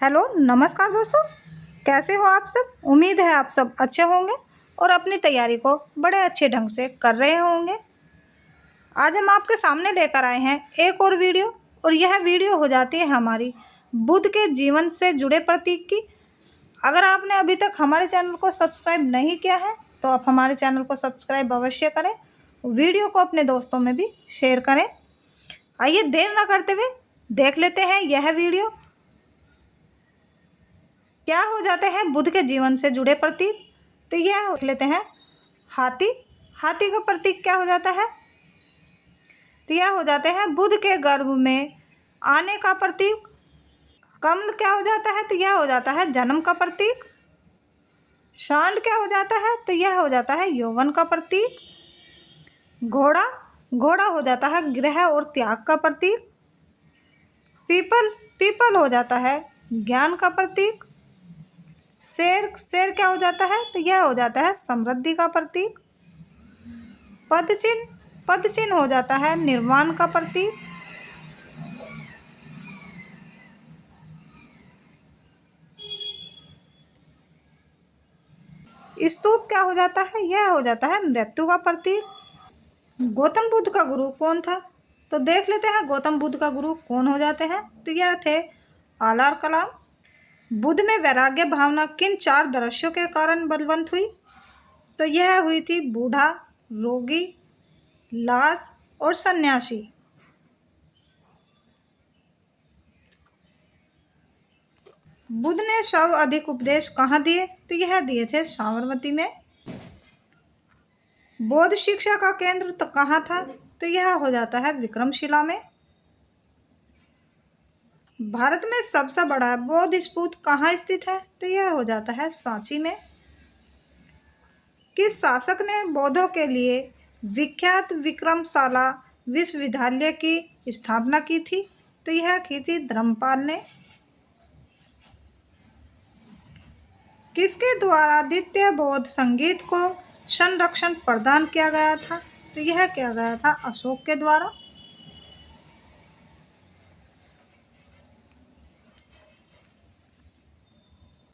Hello नमस्कार दोस्तों। कैसे हो आप सब। उम्मीद है आप सब अच्छे होंगे और अपनी तैयारी को बड़े अच्छे ढंग से कर रहे होंगे। आज हम आपके सामने लेकर आए हैं एक और वीडियो, और यह वीडियो हो जाती है हमारी बुद्ध के जीवन से जुड़े प्रतीक की। अगर आपने अभी तक हमारे चैनल को सब्सक्राइब नहीं किया है तो आप हमारे चैनल को सब्सक्राइब अवश्य करें, वीडियो को अपने दोस्तों में भी शेयर करें। आइए देर ना करते हुए देख लेते हैं यह वीडियो। क्या हो जाते हैं बुद्ध के जीवन से जुड़े प्रतीक। तो यह देख लेते हैं हाथी। हाथी का प्रतीक क्या हो जाता है। तो यह हो जाते हैं बुद्ध के गर्भ में आने का प्रतीक। कमल क्या हो जाता है। तो यह हो जाता है जन्म का प्रतीक। सांड क्या हो जाता है। तो यह हो जाता है यौवन का प्रतीक। घोड़ा घोड़ा हो जाता है गृह और त्याग का प्रतीक। पीपल पीपल हो जाता है ज्ञान का प्रतीक। शेर शेर क्या हो जाता है। तो यह हो जाता है समृद्धि का प्रतीक। पद चिन्ह हो जाता है निर्वाण का प्रतीक। स्तूप क्या हो जाता है। यह हो जाता है मृत्यु का प्रतीक। गौतम बुद्ध का गुरु कौन था। तो देख लेते हैं गौतम बुद्ध का गुरु कौन हो जाते हैं। तो यह थे आलार कलाम। बुद्ध में वैराग्य भावना किन 4 दृश्यों के कारण बलवंत हुई। तो यह हुई थी बूढ़ा, रोगी, लाश और सन्यासी। बुद्ध ने सर्व अधिक उपदेश कहाँ दिए। तो यह दिए थे साबरमती में। बौद्ध शिक्षा का केंद्र तो कहाँ था। तो यह हो जाता है विक्रमशिला में। भारत में सबसे बड़ा बौद्ध स्तूप कहाँ स्थित है। तो यह हो जाता है सांची में। किस शासक ने बौद्धों के लिए विख्यात विक्रमशाला विश्वविद्यालय की स्थापना की थी। तो यह की थी धर्मपाल ने। किसके द्वारा द्वितीय बौद्ध संगीत को संरक्षण प्रदान किया गया था। तो यह किया गया था अशोक के द्वारा।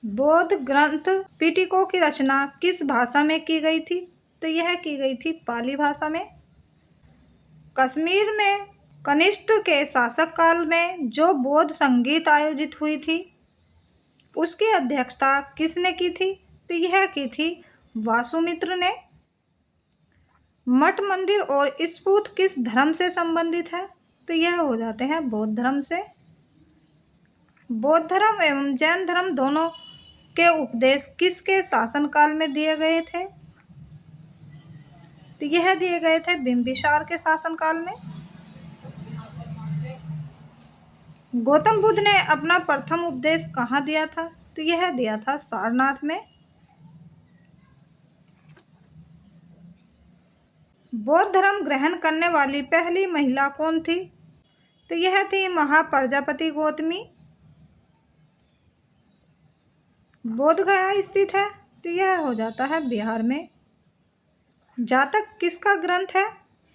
बौद्ध ग्रंथ पिटकों की रचना किस भाषा में की गई थी। तो यह की गई थी पाली भाषा में। कश्मीर में कनिष्ठ के शासक काल में जो बौद्ध संगीत आयोजित हुई थी उसकी अध्यक्षता किसने की थी। तो यह की थी वासुमित्र ने। मठ मंदिर और स्तूप किस धर्म से संबंधित है। तो यह हो जाते हैं बौद्ध धर्म से। बौद्ध धर्म एवं जैन धर्म दोनों के उपदेश किसके शासनकाल में दिए गए थे। तो यह दिए गए थे बिंबिसार के शासनकाल में। गौतम बुद्ध ने अपना प्रथम उपदेश कहाँ दिया था। तो यह दिया था सारनाथ में। बौद्ध धर्म ग्रहण करने वाली पहली महिला कौन थी। तो यह थी महाप्रजापति गौतमी। बोध गया स्थित है। तो यह हो जाता है बिहार में। जातक किसका ग्रंथ है।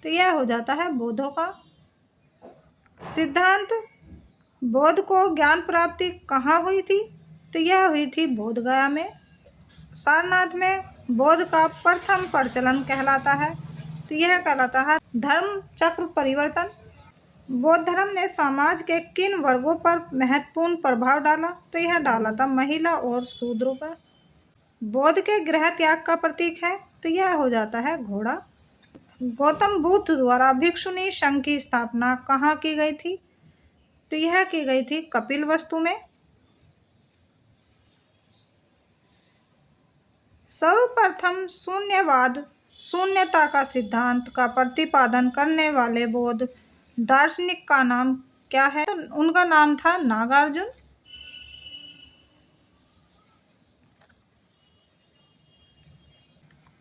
तो यह हो जाता है बौद्धों का। सिद्धांत बौद्ध को ज्ञान प्राप्ति कहाँ हुई थी। तो यह हुई थी बोध गया में। सारनाथ में बौद्ध का प्रथम प्रचलन कहलाता है। तो यह कहलाता है धर्म चक्र परिवर्तन। बौद्ध धर्म ने समाज के किन वर्गों पर महत्वपूर्ण प्रभाव डाला। तो यह डाला था महिला और शूद्रों पर। बौद्ध के गृह त्याग का प्रतीक है। तो यह हो जाता है घोड़ा। गौतम बुद्ध द्वारा भिक्षुणी संघ की स्थापना कहाँ की गई थी। तो यह की गई थी कपिलवस्तु में। सर्वप्रथम शून्यवाद शून्यता का सिद्धांत का प्रतिपादन करने वाले बौद्ध दार्शनिक का नाम क्या है। तो उनका नाम था नागार्जुन।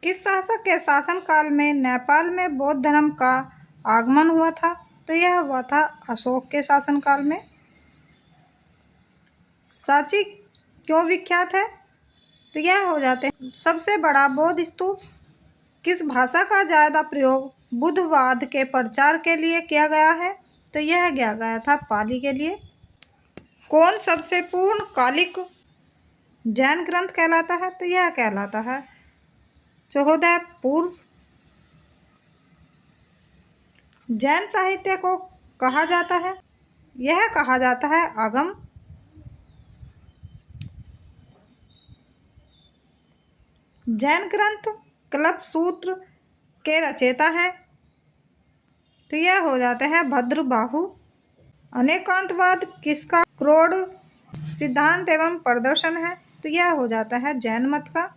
किस शासक के शासनकाल में नेपाल में बौद्ध धर्म का आगमन हुआ था। तो यह हुआ था अशोक के शासनकाल में। सांची क्यों विख्यात है। तो यह हो जाते हैं सबसे बड़ा बौद्ध स्तूप। किस भाषा का ज़्यादा प्रयोग बुद्धवाद के प्रचार के लिए किया गया है। तो यह किया गया था पाली के लिए। कौन सबसे पूर्णकालिक जैन ग्रंथ कहलाता है? तो यह कहलाता है चौदह पूर्व। जैन साहित्य को कहा जाता है, यह कहा जाता है आगम। जैन ग्रंथ कल्पसूत्र के रचयिता हैं, तो यह हो जाते हैं भद्रबाहु। अनेकांतवाद किसका क्रोध सिद्धांत एवं प्रदर्शन है? तो यह हो जाता है जैन मत का।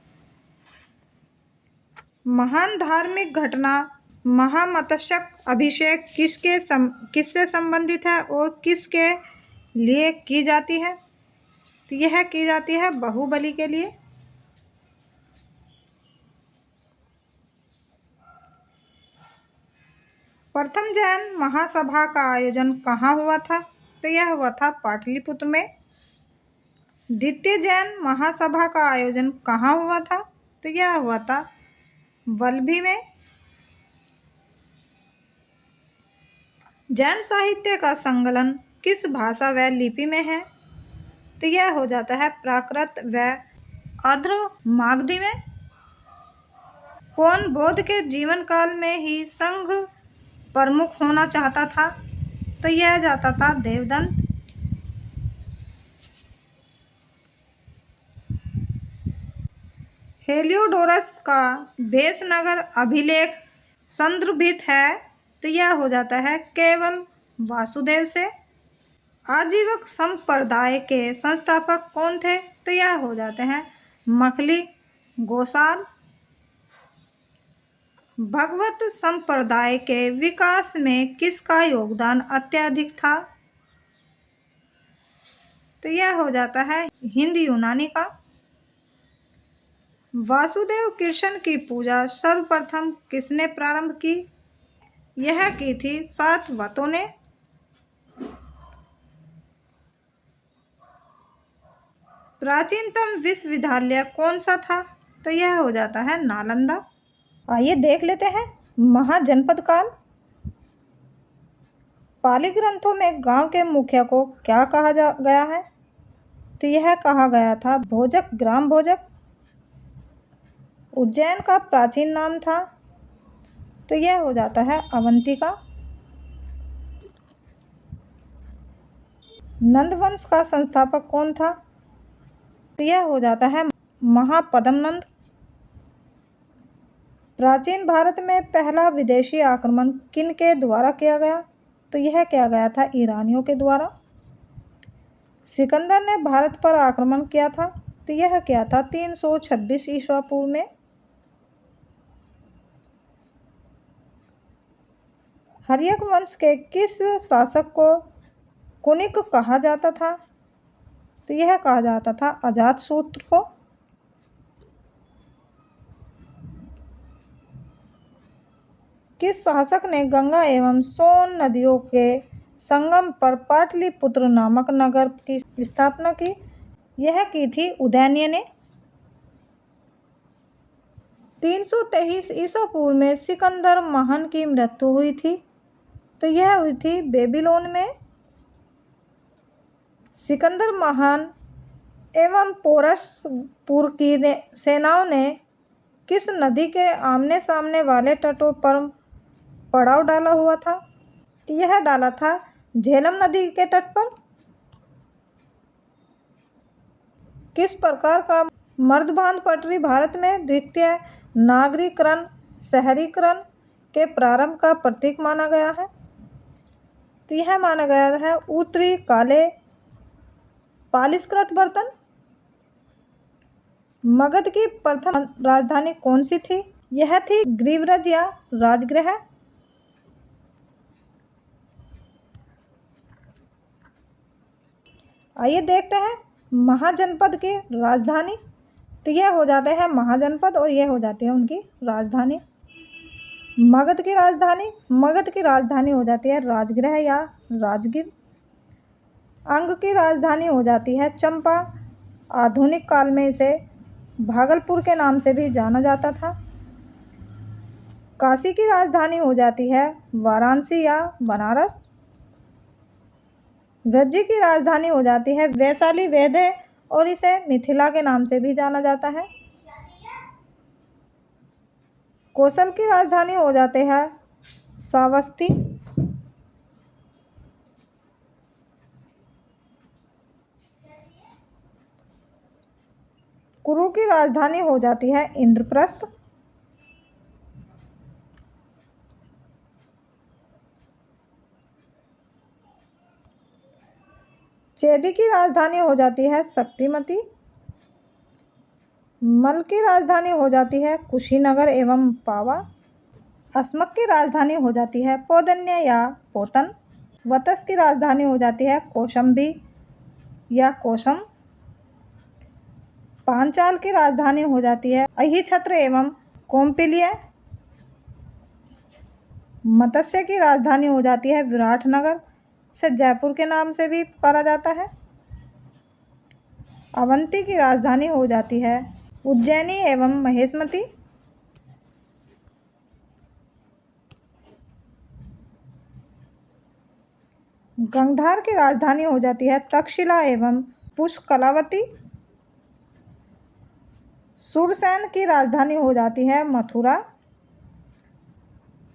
महान धार्मिक घटना महामत्स्य अभिषेक किससे संबंधित है और किसके लिए की जाती है? तो यह की जाती है बाहुबली के लिए। प्रथम जैन महासभा का आयोजन कहाँ हुआ था? तो यह हुआ था पाटलिपुत्र में। द्वितीय जैन महासभा का आयोजन कहाँ हुआ था? तो यह हुआ था वल्लभी में। जैन साहित्य का संकलन किस भाषा व लिपि में है? तो यह हो जाता है प्राकृत व आर्द्र मागधी में। कौन बौद्ध के जीवन काल में ही संघ प्रमुख होना चाहता था? तो यह जाता था देवदत्त। हेलियोडोरस का वेशनगर अभिलेख संदर्भित है, तो यह हो जाता है केवल वासुदेव से। आजीवक संप्रदाय के संस्थापक कौन थे? तो यह हो जाते हैं मखली गोसाल। भगवत संप्रदाय के विकास में किसका योगदान अत्यधिक था? तो यह हो जाता है हिंद यूनानी का। वासुदेव कृष्ण की पूजा सर्वप्रथम किसने प्रारंभ की? यह की थी सातवतों ने। प्राचीनतम विश्वविद्यालय कौन सा था? तो यह हो जाता है नालंदा। आइए देख लेते हैं महाजनपद काल। पाली ग्रंथों में गांव के मुखिया को क्या कहा गया है? तो यह कहा गया था भोजक, ग्राम भोजक। उज्जैन का प्राचीन नाम था, तो यह हो जाता है अवंतिका। नंदवंश का संस्थापक कौन था? तो यह हो जाता है महापद्मनंद। प्राचीन भारत में पहला विदेशी आक्रमण किन के द्वारा किया गया? तो यह किया गया था ईरानियों के द्वारा। सिकंदर ने भारत पर आक्रमण किया था, तो यह किया था 326 ईसा पूर्व में। हर्यक वंश के किस शासक को कुनिक कहा जाता था? तो यह कहा जाता था अजातशत्रु को। किस शासक ने गंगा एवं सोन नदियों के संगम पर पाटलिपुत्र नामक नगर की स्थापना की? यह की थी उदयनिय ने। 323 ईसा पूर्व में सिकंदर महान की मृत्यु हुई थी, तो यह हुई थी बेबीलोन में। सिकंदर महान एवं पोरसपुर की सेनाओं ने किस नदी के आमने सामने वाले तटों पर पड़ाव डाला हुआ था? यह डाला था झेलम नदी के तट पर। किस प्रकार का मर्दबांध पटरी भारत में द्वितीय नागरीकरण शहरीकरण के प्रारंभ का प्रतीक माना गया है? तो यह माना गया है उत्तरी काले पालिशकृत बर्तन। मगध की प्रथम राजधानी कौन सी थी? यह थी ग्रीवराज या राजगृह। आइए देखते हैं महाजनपद की राजधानी। तो यह हो जाते हैं महाजनपद और यह हो जाती है उनकी राजधानी। मगध की राजधानी हो जाती है राजगृह या राजगीर। अंग की राजधानी हो जाती है चंपा। आधुनिक काल में इसे भागलपुर के नाम से भी जाना जाता था। काशी की राजधानी हो जाती है वाराणसी या बनारस। व्रज की राजधानी हो जाती है वैशाली वैद्य और इसे मिथिला के नाम से भी जाना जाता है। कौशल की राजधानी हो जाते हैं श्रावस्ती। कुरु की राजधानी हो जाती है इंद्रप्रस्थ। चेदी की राजधानी हो जाती है शक्तिमती। मल की राजधानी हो जाती है कुशीनगर एवं पावा। अस्मक की राजधानी हो जाती है पौधन्य या पोतन। वतस की राजधानी हो जाती है कौशंबी या कोशम। पांचाल की राजधानी हो जाती है अहिछत्र एवं कौम्पिल्य। मत्स्य की राजधानी हो जाती है विराटनगर, से जयपुर के नाम से भी पुकारा जाता है। अवंती की राजधानी हो जाती है उज्जैनी एवं महेशमती। गंगधार की राजधानी हो जाती है तक्षशिला एवं पुष्कलावती। सुरसैन की राजधानी हो जाती है मथुरा।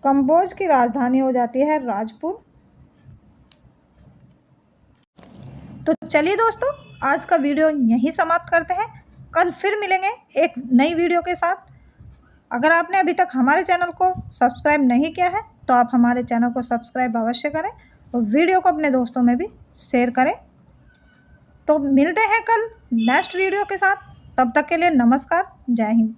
कंबोज की राजधानी हो जाती है राजपुर। तो चलिए दोस्तों, आज का वीडियो यहीं समाप्त करते हैं। कल फिर मिलेंगे एक नई वीडियो के साथ। अगर आपने अभी तक हमारे चैनल को सब्सक्राइब नहीं किया है तो आप हमारे चैनल को सब्सक्राइब अवश्य करें और वीडियो को अपने दोस्तों में भी शेयर करें। तो मिलते हैं कल नेक्स्ट वीडियो के साथ। तब तक के लिए नमस्कार, जय हिंद।